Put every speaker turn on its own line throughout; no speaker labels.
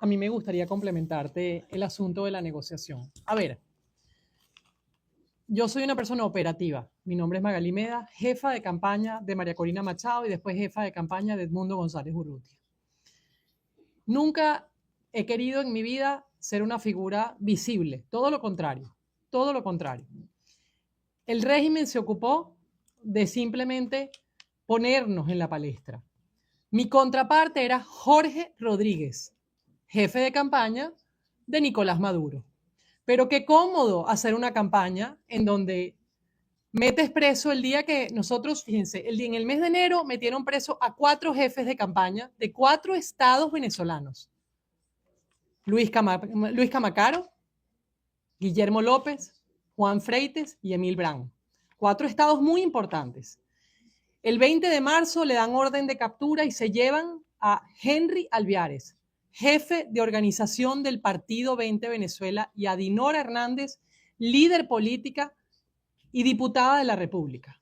a mí me gustaría complementarte el asunto de la negociación. A ver, yo soy una persona operativa. Mi nombre es Magalí Meda, jefa de campaña de María Corina Machado y después jefa de campaña de Edmundo González Urrutia. Nunca he querido en mi vida ser una figura visible, todo lo contrario, todo lo contrario. El régimen se ocupó de simplemente ponernos en la palestra. Mi contraparte era Jorge Rodríguez, jefe de campaña de Nicolás Maduro. Pero qué cómodo hacer una campaña en donde metes preso el día que nosotros, fíjense, en el mes de enero metieron preso a 4 jefes de campaña de 4 estados venezolanos. Luis Camacaro, Guillermo López, Juan Freites y Emil Brand. 4 estados muy importantes. El 20 de marzo le dan orden de captura y se llevan a Henry Alviares, jefe de organización del Partido 20 Venezuela, y a Dinora Hernández, líder política y diputada de la República.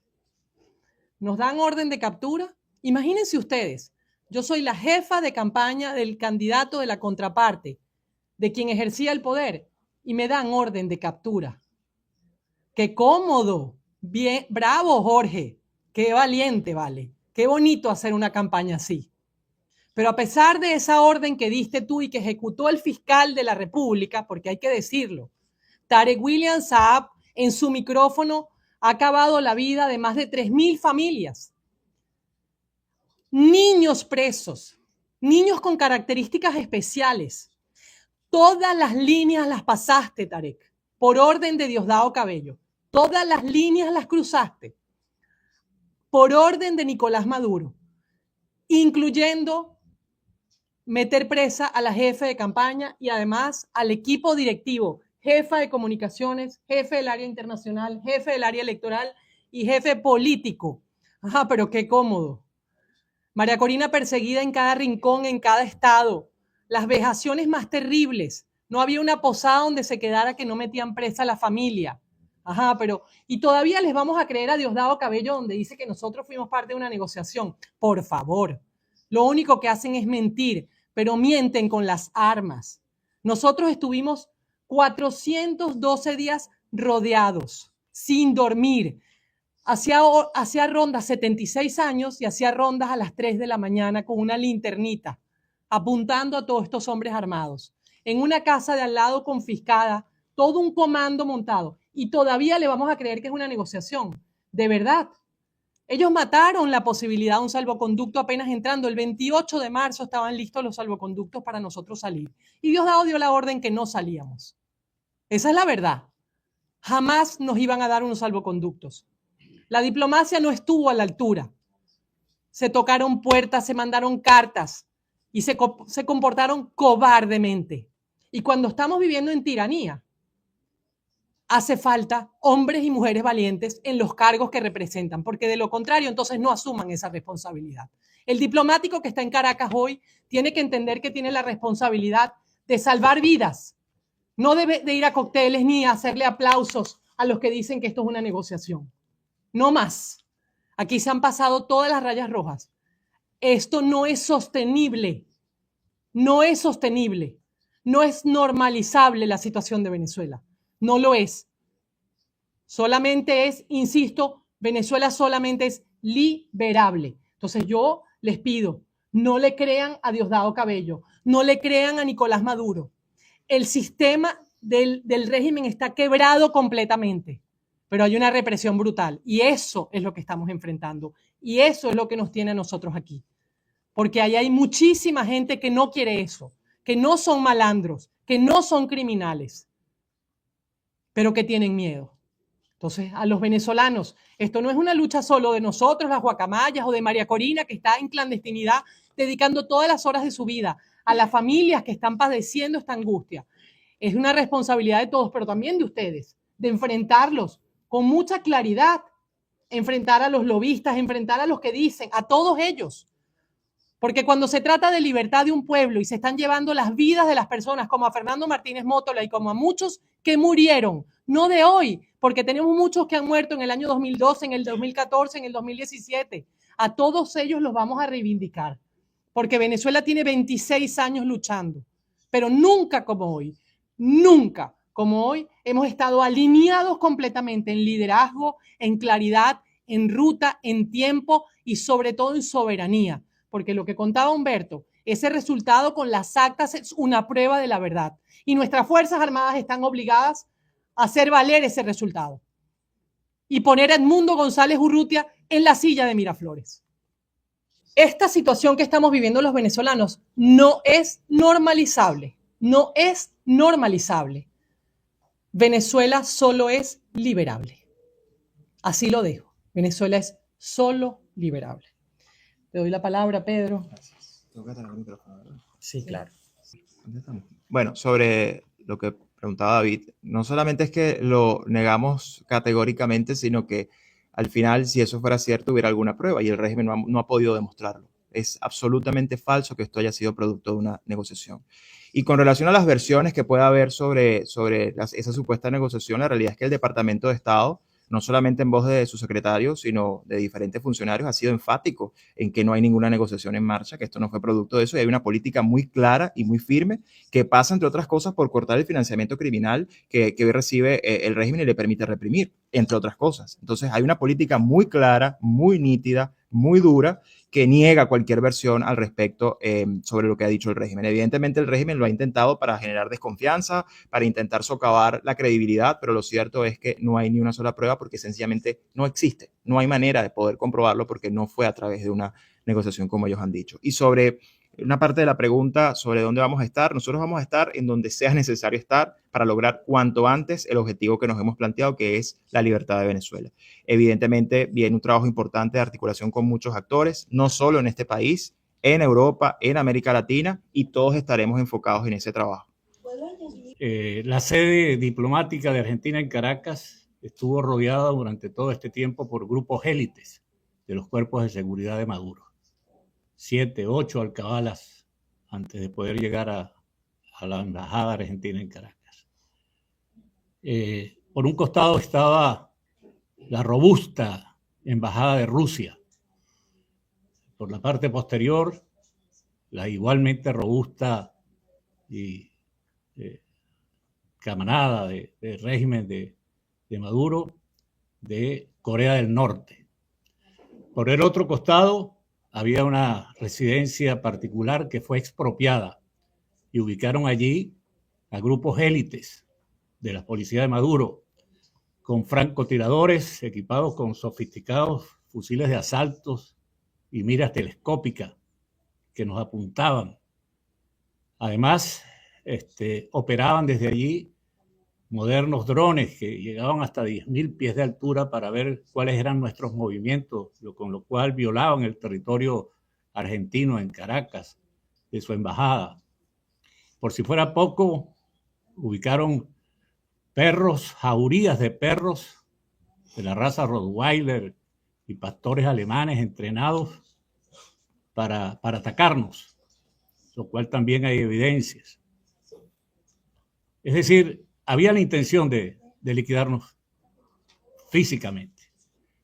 Nos dan orden de captura. Imagínense ustedes, yo soy la jefa de campaña del candidato de la contraparte, de quien ejercía el poder, y me dan orden de captura. ¡Qué cómodo! Bien, bravo, Jorge. Qué valiente, vale. Qué bonito hacer una campaña así. Pero a pesar de esa orden que diste tú y que ejecutó el fiscal de la República, porque hay que decirlo, Tarek William Saab en su micrófono ha acabado la vida de más de 3.000 familias. Niños presos, niños con características especiales. Todas las líneas las pasaste, Tarek, por orden de Diosdado Cabello. Todas las líneas las cruzaste por orden de Nicolás Maduro, incluyendo meter presa a la jefe de campaña y además al equipo directivo, jefa de comunicaciones, jefe del área internacional, jefe del área electoral y jefe político. Ajá, pero qué cómodo. María Corina perseguida en cada rincón, en cada estado. Las vejaciones más terribles. No había una posada donde se quedara que no metían presa a la familia. Ajá, pero y todavía les vamos a creer a Diosdado Cabello donde dice que nosotros fuimos parte de una negociación. Por favor, lo único que hacen es mentir, pero mienten con las armas. Nosotros estuvimos 412 días rodeados, sin dormir. Hacía rondas 76 años y hacía rondas a las 3 de la mañana con una linternita, apuntando a todos estos hombres armados. En una casa de al lado confiscada, todo un comando montado. Y todavía le vamos a creer que es una negociación. De verdad. Ellos mataron la posibilidad de un salvoconducto apenas entrando. El 28 de marzo estaban listos los salvoconductos para nosotros salir. Y Diosdado dio la orden que no salíamos. Esa es la verdad. Jamás nos iban a dar unos salvoconductos. La diplomacia no estuvo a la altura. Se tocaron puertas, se mandaron cartas y se comportaron cobardemente. Y cuando estamos viviendo en tiranía, hace falta hombres y mujeres valientes en los cargos que representan, porque de lo contrario, entonces no asuman esa responsabilidad. El diplomático que está en Caracas hoy tiene que entender que tiene la responsabilidad de salvar vidas. No debe de ir a cócteles ni a hacerle aplausos a los que dicen que esto es una negociación. No más. Aquí se han pasado todas las rayas rojas. Esto no es sostenible. No es sostenible. No es normalizable la situación de Venezuela. No lo es. Solamente es, insisto, Venezuela solamente es liberable. Entonces yo les pido, no le crean a Diosdado Cabello, no le crean a Nicolás Maduro. El sistema del régimen está quebrado completamente, pero hay una represión brutal y eso es lo que estamos enfrentando y eso es lo que nos tiene a nosotros aquí. Porque ahí hay muchísima gente que no quiere eso, que no son malandros, que no son criminales, pero que tienen miedo. Entonces, a los venezolanos, esto no es una lucha solo de nosotros, las guacamayas, o de María Corina, que está en clandestinidad, dedicando todas las horas de su vida a las familias que están padeciendo esta angustia. Es una responsabilidad de todos, pero también de ustedes, de enfrentarlos con mucha claridad, enfrentar a los lobistas, enfrentar a los que dicen, a todos ellos. Porque cuando se trata de libertad de un pueblo y se están llevando las vidas de las personas, como a Fernando Martínez Mótola y como a muchos que murieron, no de hoy, porque tenemos muchos que han muerto en el año 2012, en el 2014, en el 2017. A todos ellos los vamos a reivindicar, porque Venezuela tiene 26 años luchando. pero nunca como hoy, hemos estado alineados completamente en liderazgo, en claridad, en ruta, en tiempo y sobre todo en soberanía. Porque lo que contaba Humberto, ese resultado con las actas es una prueba de la verdad. Y nuestras Fuerzas Armadas están obligadas a hacer valer ese resultado y poner a Edmundo González Urrutia en la silla de Miraflores. Esta situación que estamos viviendo los venezolanos no es normalizable. No es normalizable. Venezuela solo es liberable. Así lo dejo. Venezuela es solo liberable. Te doy la palabra, Pedro.
Gracias. Tengo que tener el micrófono, ¿verdad?
Sí, claro.
¿Dónde estamos? Bueno, sobre lo que preguntaba David, no solamente es que lo negamos categóricamente, sino que al final, si eso fuera cierto, hubiera alguna prueba y el régimen no ha podido demostrarlo. Es absolutamente falso que esto haya sido producto de una negociación. Y con relación a las versiones que pueda haber sobre esa supuesta negociación, la realidad es que el Departamento de Estado, no solamente en voz de su secretario, sino de diferentes funcionarios, ha sido enfático en que no hay ninguna negociación en marcha, que esto no fue producto de eso, y hay una política muy clara y muy firme que pasa, entre otras cosas, por cortar el financiamiento criminal que hoy recibe el régimen y le permite reprimir, entre otras cosas. Entonces, hay una política muy clara, muy nítida, muy dura, que niega cualquier versión al respecto sobre lo que ha dicho el régimen. Evidentemente, el régimen lo ha intentado para generar desconfianza, para intentar socavar la credibilidad, pero lo cierto es que no hay ni una sola prueba porque sencillamente no existe. No hay manera de poder comprobarlo porque no fue a través de una negociación como ellos han dicho. Y sobre una parte de la pregunta sobre dónde vamos a estar, nosotros vamos a estar en donde sea necesario estar para lograr cuanto antes el objetivo que nos hemos planteado, que es la libertad de Venezuela. Evidentemente viene un trabajo importante de articulación con muchos actores, no solo en este país, en Europa, en América Latina, y todos estaremos enfocados en ese trabajo.
La sede diplomática de Argentina en Caracas estuvo rodeada durante todo este tiempo por grupos élites de los cuerpos de seguridad de Maduro. 7, 8 alcabalas antes de poder llegar a la embajada argentina en Caracas. Por un costado estaba la robusta embajada de Rusia. Por la parte posterior, la igualmente robusta y camarada de régimen de Maduro de Corea del Norte. Por el otro costado había una residencia particular que fue expropiada y ubicaron allí a grupos élites de la policía de Maduro con francotiradores equipados con sofisticados fusiles de asaltos y miras telescópicas que nos apuntaban. Además, operaban desde allí modernos drones que llegaban hasta 10.000 pies de altura para ver cuáles eran nuestros movimientos, con lo cual violaban el territorio argentino en Caracas de su embajada. Por si fuera poco, ubicaron perros, jaurías de perros de la raza Rottweiler y pastores alemanes entrenados para atacarnos, lo cual también hay evidencias. Es decir, había la intención de liquidarnos físicamente.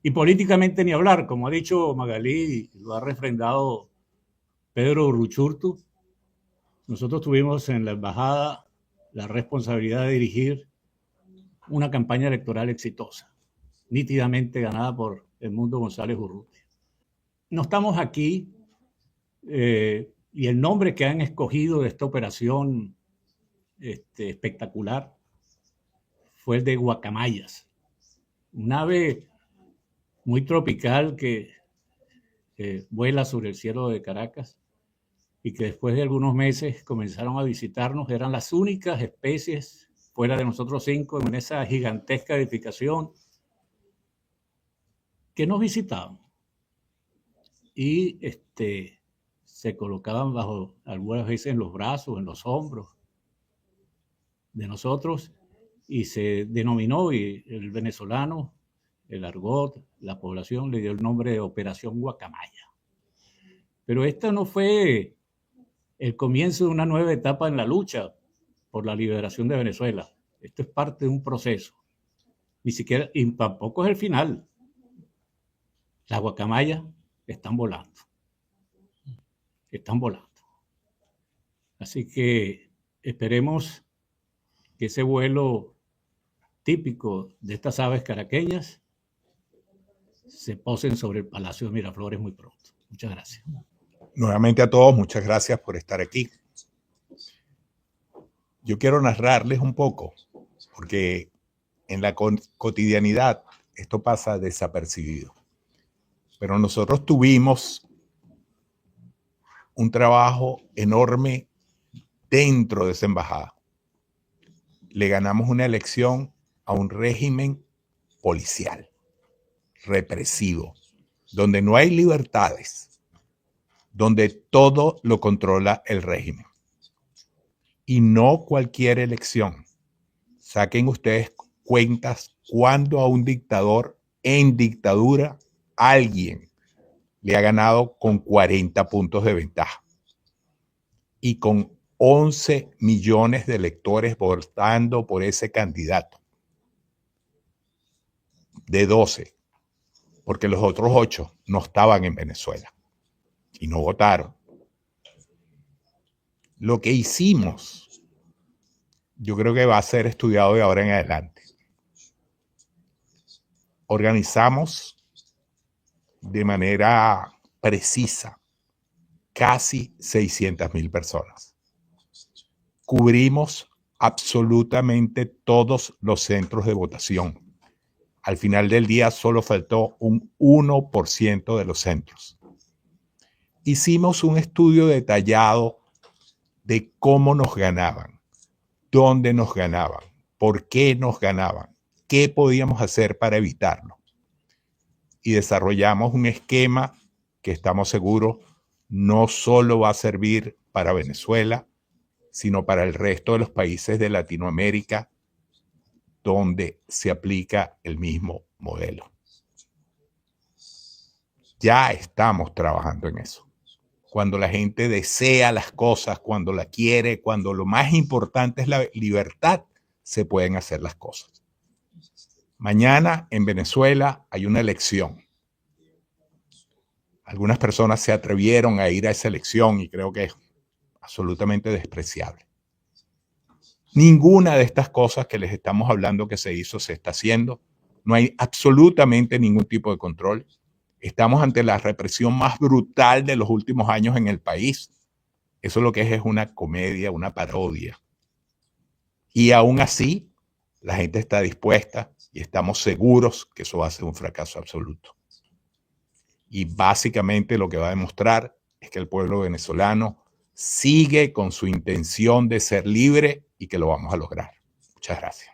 Y políticamente ni hablar, como ha dicho Magalí, lo ha refrendado Pedro Urruchurtu. Nosotros tuvimos en la embajada la responsabilidad de dirigir una campaña electoral exitosa, nítidamente ganada por Edmundo González Urrutia. No estamos aquí y el nombre que han escogido de esta operación espectacular fue el de Guacamayas, un ave muy tropical que vuela sobre el cielo de Caracas y que después de algunos meses comenzaron a visitarnos. Eran las únicas especies fuera de nosotros 5 en esa gigantesca edificación que nos visitaban y se colocaban bajo, algunas veces en los brazos, en los hombros de nosotros, y se denominó, y el venezolano, el argot, la población le dio el nombre de Operación Guacamaya. Pero esta no fue el comienzo de una nueva etapa en la lucha por la liberación de Venezuela. Esto es parte de un proceso. Ni siquiera, y tampoco es el final. Las guacamayas están volando. Están volando. Así que esperemos que ese vuelo típico de estas aves caraqueñas se posen sobre el Palacio de Miraflores muy pronto. Muchas gracias.
Nuevamente a todos, muchas gracias por estar aquí. Yo quiero narrarles un poco, porque en la cotidianidad esto pasa desapercibido. Pero nosotros tuvimos un trabajo enorme dentro de esa embajada. Le ganamos una elección a un régimen policial, represivo, donde no hay libertades, donde todo lo controla el régimen. Y no cualquier elección. Saquen ustedes cuentas cuando a un dictador en dictadura alguien le ha ganado con 40 puntos de ventaja y con 11 millones de electores votando por ese candidato. De 12, porque los otros 8 no estaban en Venezuela y no votaron. Lo que hicimos, yo creo que va a ser estudiado de ahora en adelante. Organizamos de manera precisa casi 600,000 personas. Cubrimos absolutamente todos los centros de votación. Al final del día solo faltó un 1% de los centros. Hicimos un estudio detallado de cómo nos ganaban, dónde nos ganaban, por qué nos ganaban, qué podíamos hacer para evitarlo. Y desarrollamos un esquema que estamos seguros no solo va a servir para Venezuela, sino para el resto de los países de Latinoamérica donde se aplica el mismo modelo. Ya estamos trabajando en eso. Cuando la gente desea las cosas, cuando la quiere, cuando lo más importante es la libertad, se pueden hacer las cosas. Mañana en Venezuela hay una elección. Algunas personas se atrevieron a ir a esa elección y creo que es absolutamente despreciable. Ninguna de estas cosas que les estamos hablando que se hizo se está haciendo. No hay absolutamente ningún tipo de control. Estamos ante la represión más brutal de los últimos años en el país. Eso lo que es una comedia, una parodia. Y aún así, la gente está dispuesta y estamos seguros que eso va a ser un fracaso absoluto. Y básicamente lo que va a demostrar es que el pueblo venezolano sigue con su intención de ser libre y que lo vamos a lograr. Muchas gracias.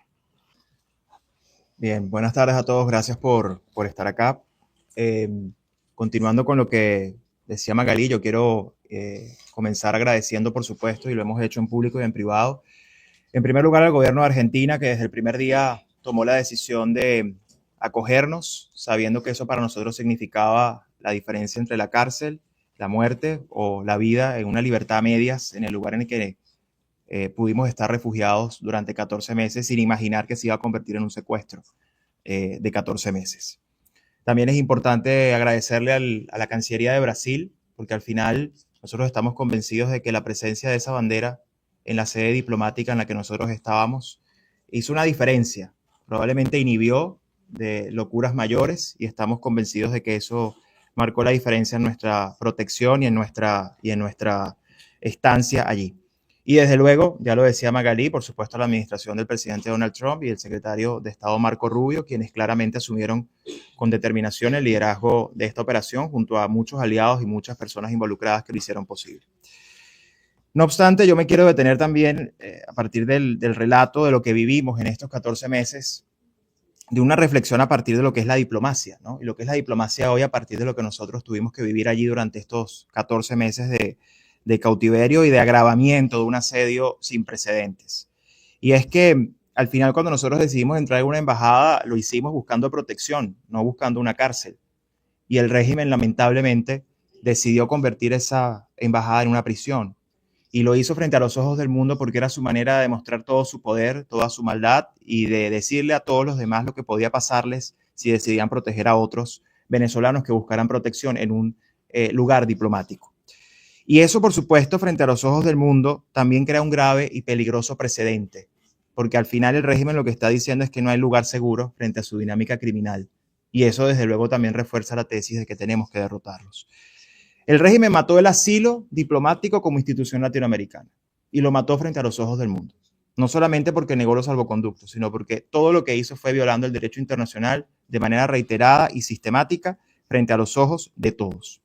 Bien, buenas tardes a todos. Gracias por estar acá. Continuando con lo que decía Magalí, yo quiero comenzar agradeciendo, por supuesto, y lo hemos hecho en público y en privado, en primer lugar al gobierno de Argentina, que desde el primer día tomó la decisión de acogernos, sabiendo que eso para nosotros significaba la diferencia entre la cárcel, la muerte o la vida en una libertad a medias, en el lugar en el que pudimos estar refugiados durante 14 meses sin imaginar que se iba a convertir en un secuestro de 14 meses. También es importante agradecerle a la Cancillería de Brasil, porque al final nosotros estamos convencidos de que la presencia de esa bandera en la sede diplomática en la que nosotros estábamos hizo una diferencia, probablemente inhibió de locuras mayores y estamos convencidos de que eso marcó la diferencia en nuestra protección y en nuestra estancia allí. Y desde luego, ya lo decía Magalí, por supuesto la administración del presidente Donald Trump y el secretario de Estado Marco Rubio, quienes claramente asumieron con determinación el liderazgo de esta operación junto a muchos aliados y muchas personas involucradas que lo hicieron posible. No obstante, yo me quiero detener también a partir del relato de lo que vivimos en estos 14 meses, de una reflexión a partir de lo que es la diplomacia, ¿no? Y lo que es la diplomacia hoy a partir de lo que nosotros tuvimos que vivir allí durante estos 14 meses de cautiverio y de agravamiento de un asedio sin precedentes. Y es que al final cuando nosotros decidimos entrar en una embajada, lo hicimos buscando protección, no buscando una cárcel. Y el régimen lamentablemente decidió convertir esa embajada en una prisión. Y lo hizo frente a los ojos del mundo porque era su manera de demostrar todo su poder, toda su maldad y de decirle a todos los demás lo que podía pasarles si decidían proteger a otros venezolanos que buscaran protección en un lugar diplomático. Y eso, por supuesto, frente a los ojos del mundo, también crea un grave y peligroso precedente, porque al final el régimen lo que está diciendo es que no hay lugar seguro frente a su dinámica criminal. Y eso, desde luego, también refuerza la tesis de que tenemos que derrotarlos. El régimen mató el asilo diplomático como institución latinoamericana y lo mató frente a los ojos del mundo. No solamente porque negó los salvoconductos, sino porque todo lo que hizo fue violando el derecho internacional de manera reiterada y sistemática frente a los ojos de todos.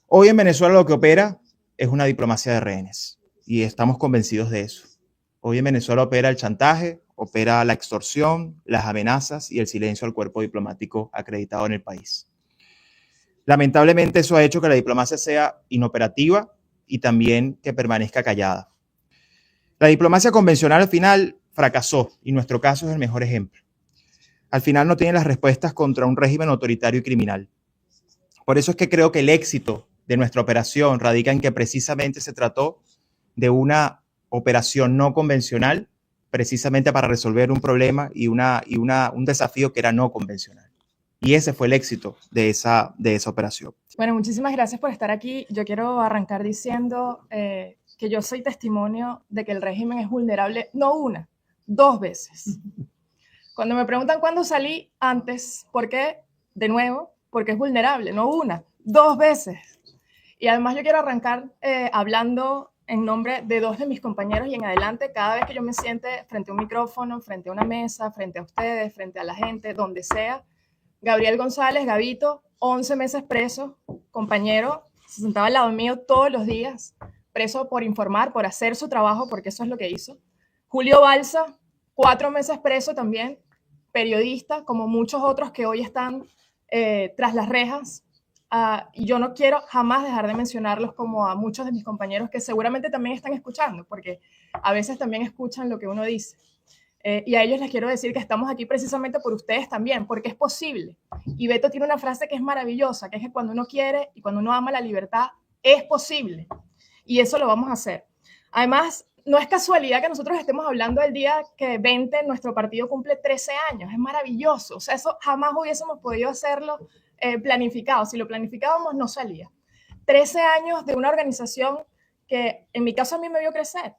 Hoy en Venezuela lo que opera es una diplomacia de rehenes y estamos convencidos de eso. Hoy en Venezuela opera el chantaje, opera la extorsión, las amenazas y el silencio al cuerpo diplomático acreditado en el país. Lamentablemente eso ha hecho que la diplomacia sea inoperativa y también que permanezca callada. La diplomacia convencional al final fracasó y nuestro caso es el mejor ejemplo. Al final no tiene las respuestas contra un régimen autoritario y criminal. Por eso es que creo que el éxito de nuestra operación radica en que precisamente se trató de una operación no convencional, precisamente para resolver un problema y un desafío que era no convencional. Y ese fue el éxito de esa operación.
Bueno, muchísimas gracias por estar aquí. Yo quiero arrancar diciendo que yo soy testimonio de que el régimen es vulnerable, no una, 2 veces. Cuando me preguntan cuándo salí antes, ¿por qué? De nuevo, porque es vulnerable, no una, 2 veces. Y además yo quiero arrancar hablando en nombre de 2 de mis compañeros y en adelante, cada vez que yo me siente frente a un micrófono, frente a una mesa, frente a ustedes, frente a la gente, donde sea. Gabriel González, Gabito, 11 meses preso, compañero, se sentaba al lado mío todos los días, preso por informar, por hacer su trabajo, porque eso es lo que hizo. Julio Balsa, 4 meses preso también, periodista, como muchos otros que hoy están tras las rejas. Y yo no quiero jamás dejar de mencionarlos como a muchos de mis compañeros que seguramente también están escuchando, porque a veces también escuchan lo que uno dice. Y a ellos les quiero decir que estamos aquí precisamente por ustedes también, porque es posible. Y Beto tiene una frase que es maravillosa, que es que cuando uno quiere y cuando uno ama la libertad, es posible. Y eso lo vamos a hacer. Además, no es casualidad que nosotros estemos hablando del día que 20 nuestro partido cumple 13 años. Es maravilloso. O sea, eso jamás hubiésemos podido hacerlo planificado. Si lo planificábamos, no salía. 13 años de una organización que en mi caso a mí me vio crecer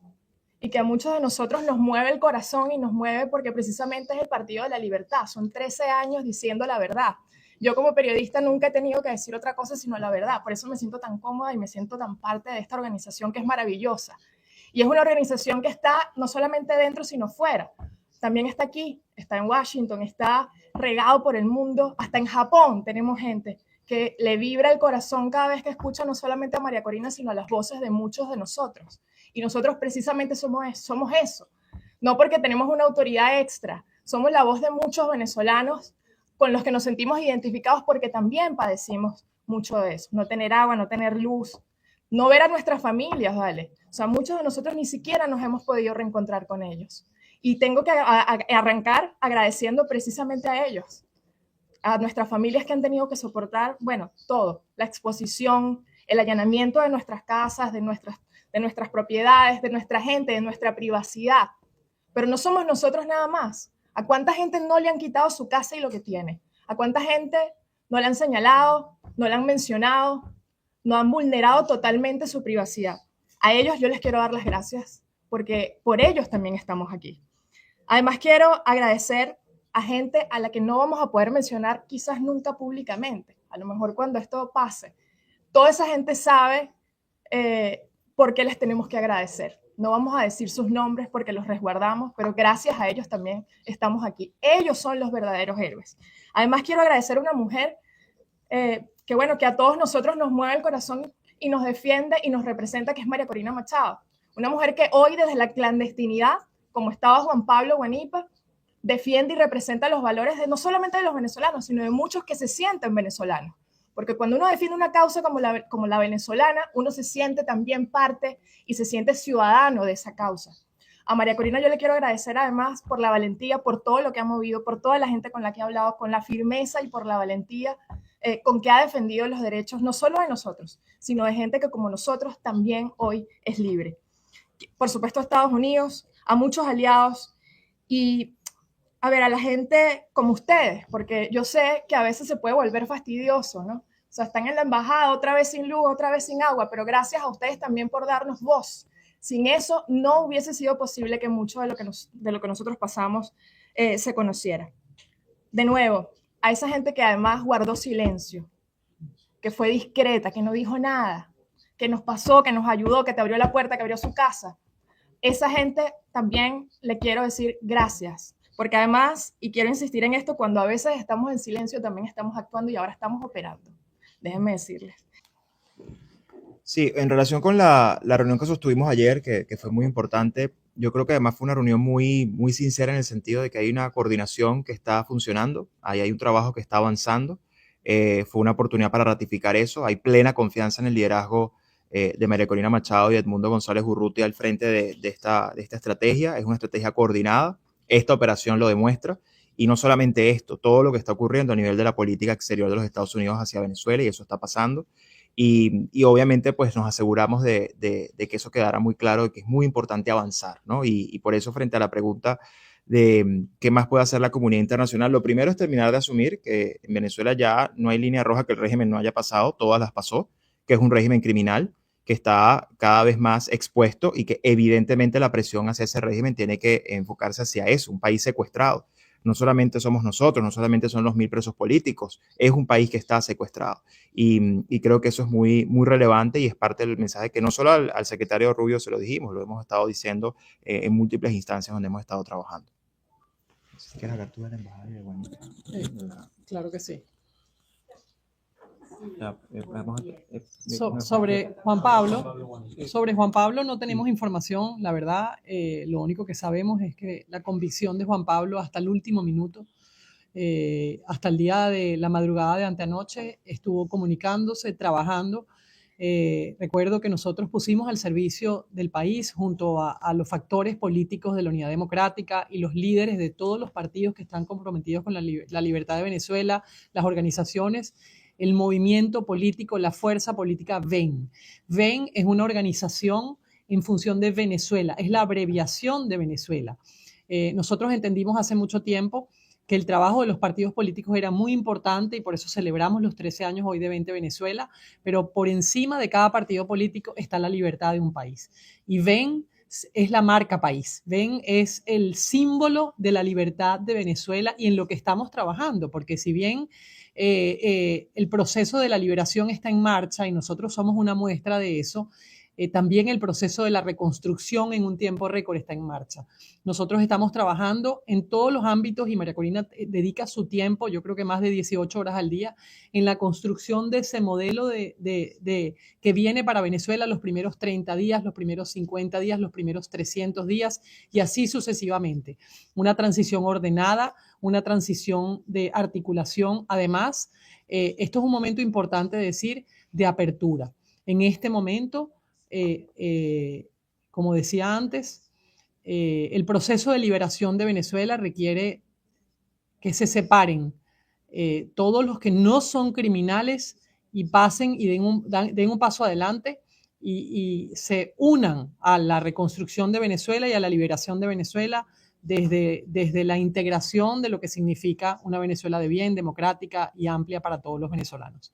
y que a muchos de nosotros nos mueve el corazón y nos mueve porque precisamente es el Partido de la Libertad. Son 13 años diciendo la verdad. Yo como periodista nunca he tenido que decir otra cosa sino la verdad. Por eso me siento tan cómoda y me siento tan parte de esta organización que es maravillosa. Y es una organización que está no solamente dentro sino fuera. También está aquí, está en Washington, está regado por el mundo. Hasta en Japón tenemos gente que le vibra el corazón cada vez que escucha no solamente a María Corina, sino a las voces de muchos de nosotros. Y nosotros precisamente somos eso. No porque tenemos una autoridad extra, somos la voz de muchos venezolanos con los que nos sentimos identificados porque también padecimos mucho de eso. No tener agua, no tener luz, no ver a nuestras familias, ¿vale? O sea, muchos de nosotros ni siquiera nos hemos podido reencontrar con ellos. Y tengo que arrancar agradeciendo precisamente a ellos, a nuestras familias que han tenido que soportar, bueno, todo, la exposición, el allanamiento de nuestras casas, de nuestras propiedades, de nuestra gente, de nuestra privacidad. Pero no somos nosotros nada más. ¿A cuánta gente no le han quitado su casa y lo que tiene? ¿A cuánta gente no le han señalado, no le han mencionado, no han vulnerado totalmente su privacidad? A ellos yo les quiero dar las gracias porque por ellos también estamos aquí. Además quiero agradecer a gente a la que no vamos a poder mencionar quizás nunca públicamente. A lo mejor cuando esto pase, toda esa gente sabe por qué les tenemos que agradecer. No vamos a decir sus nombres porque los resguardamos, pero gracias a ellos también estamos aquí. Ellos son los verdaderos héroes. Además quiero agradecer a una mujer que a todos nosotros nos mueve el corazón y nos defiende y nos representa, que es María Corina Machado. Una mujer que hoy desde la clandestinidad, como estaba Juan Pablo Guanipa, defiende y representa los valores no solamente de los venezolanos, sino de muchos que se sienten venezolanos. Porque cuando uno defiende una causa como la venezolana, uno se siente también parte y se siente ciudadano de esa causa. A María Corina yo le quiero agradecer además por la valentía, por todo lo que ha movido, por toda la gente con la que ha hablado, con la firmeza y por la valentía con que ha defendido los derechos, no solo de nosotros, sino de gente que como nosotros también hoy es libre. Por supuesto a Estados Unidos, a muchos aliados y a la gente como ustedes, porque yo sé que a veces se puede volver fastidioso, ¿no? O O sea, están en la embajada, otra vez sin luz, otra vez sin agua, pero gracias a ustedes también por darnos voz. Sin eso no hubiese sido posible que mucho de lo que nosotros pasamos se conociera. De nuevo, a esa gente que además guardó silencio, que fue discreta, que no dijo nada, que nos pasó, que nos ayudó, que te abrió la puerta, que abrió su casa. Esa gente también le quiero decir gracias, porque además, y quiero insistir en esto, cuando a veces estamos en silencio también estamos actuando y ahora estamos operando. Déjenme decirles.
Sí, en relación con la reunión que sostuvimos ayer, que fue muy importante, yo creo que además fue una reunión muy sincera en el sentido de que hay una coordinación que está funcionando, ahí hay un trabajo que está avanzando, fue una oportunidad para ratificar eso, hay plena confianza en el liderazgo de María Corina Machado y Edmundo González Urrutia al frente de esta estrategia, es una estrategia coordinada, esta operación lo demuestra, y no solamente esto, todo lo que está ocurriendo a nivel de la política exterior de los Estados Unidos hacia Venezuela, y eso está pasando. Y obviamente pues nos aseguramos de que eso quedara muy claro, de que es muy importante avanzar, ¿no? Y por eso frente a la pregunta de qué más puede hacer la comunidad internacional, lo primero es terminar de asumir que en Venezuela ya no hay línea roja que el régimen no haya pasado, todas las pasó, que es un régimen criminal, que está cada vez más expuesto y que evidentemente la presión hacia ese régimen tiene que enfocarse hacia eso, un país secuestrado. No solamente somos nosotros, no solamente son los 1000 presos políticos, es un país que está secuestrado. Y creo que eso es muy relevante y es parte del mensaje que no solo al secretario Rubio se lo dijimos, lo hemos estado diciendo en múltiples instancias donde hemos estado trabajando. Si quieres hablar tú de la embajada y de Guanica.
Claro que sí.
Ya,
Sobre Juan Pablo no tenemos información, la verdad. Lo único que sabemos es que la convicción de Juan Pablo hasta el último minuto, hasta el día de la madrugada de anteanoche, estuvo comunicándose, trabajando. Recuerdo que nosotros pusimos al servicio del país, junto a los factores políticos de la Unidad Democrática y los líderes de todos los partidos que están comprometidos con la libertad de Venezuela, las organizaciones, el movimiento político, la fuerza política VEN. VEN es una organización en función de Venezuela, es la abreviación de Venezuela. Nosotros entendimos hace mucho tiempo que el trabajo de los partidos políticos era muy importante y por eso celebramos los 13 años hoy de 20 Venezuela, pero por encima de cada partido político está la libertad de un país. Y VEN es la marca país. VEN es el símbolo de la libertad de Venezuela y en lo que estamos trabajando, porque si bien el proceso de la liberación está en marcha y nosotros somos una muestra de eso, también el proceso de la reconstrucción en un tiempo récord está en marcha. Nosotros estamos trabajando en todos los ámbitos y María Corina dedica su tiempo, yo creo que más de 18 horas al día, en la construcción de ese modelo que viene para Venezuela los primeros 30 días, los primeros 50 días, los primeros 300 días y así sucesivamente. Una transición ordenada, una transición de articulación. Además, esto es un momento importante de decir de apertura. En este momento, como decía antes, el proceso de liberación de Venezuela requiere que se separen todos los que no son criminales y pasen y den un paso adelante y se unan a la reconstrucción de Venezuela y a la liberación de Venezuela desde la integración de lo que significa una Venezuela de bien, democrática y amplia para todos los venezolanos.